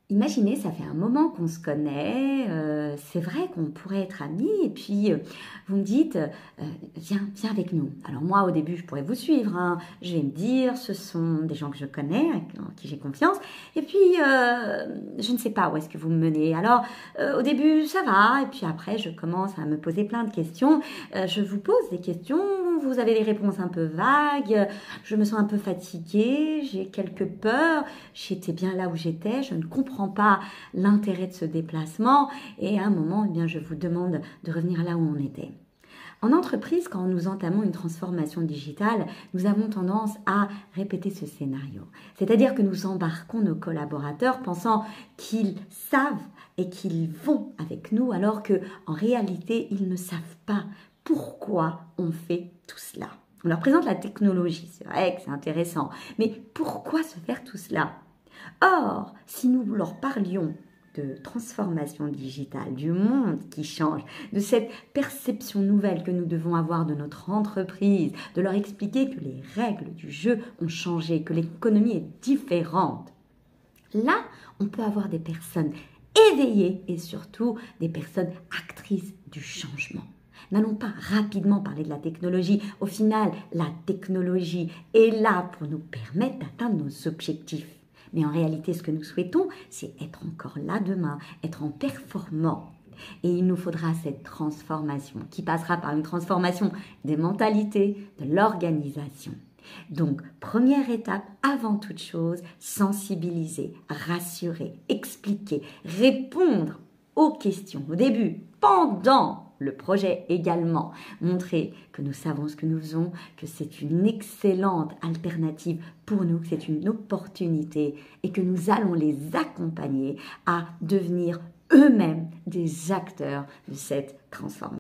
Imaginez, ça fait un moment qu'on se connaît, c'est vrai qu'on pourrait être amis, et puis vous me dites, viens avec nous. Alors moi, au début, je pourrais vous suivre, hein. Je vais me dire, ce sont des gens que je connais, en qui j'ai confiance, et puis je ne sais pas où est-ce que vous me menez. Alors au début, ça va, et puis après, je commence à me poser plein de questions. Je vous pose des questions, vous avez des réponses un peu vagues, je me sens un peu fatiguée, j'ai quelques peurs, j'étais bien là où j'étais, je ne comprends pas l'intérêt de ce déplacement et à un moment, eh bien, je vous demande de revenir là où on était. En entreprise, quand nous entamons une transformation digitale, nous avons tendance à répéter ce scénario. C'est-à-dire que nous embarquons nos collaborateurs pensant qu'ils savent et qu'ils vont avec nous alors que, en réalité, ils ne savent pas pourquoi on fait tout cela. On leur présente la technologie, c'est vrai que c'est intéressant, mais pourquoi se faire tout cela? Or, si nous leur parlions de transformation digitale, du monde qui change, de cette perception nouvelle que nous devons avoir de notre entreprise, de leur expliquer que les règles du jeu ont changé, que l'économie est différente, là, on peut avoir des personnes éveillées et surtout des personnes actrices du changement. N'allons pas rapidement parler de la technologie. Au final, la technologie est là pour nous permettre d'atteindre nos objectifs. Mais en réalité, ce que nous souhaitons, c'est être encore là demain, être en performant. Et il nous faudra cette transformation qui passera par une transformation des mentalités, de l'organisation. Donc, première étape, avant toute chose, sensibiliser, rassurer, expliquer, répondre aux questions au début, pendant le projet également, montrer que nous savons ce que nous faisons, que c'est une excellente alternative pour nous, que c'est une opportunité et que nous allons les accompagner à devenir eux-mêmes des acteurs de cette transformation.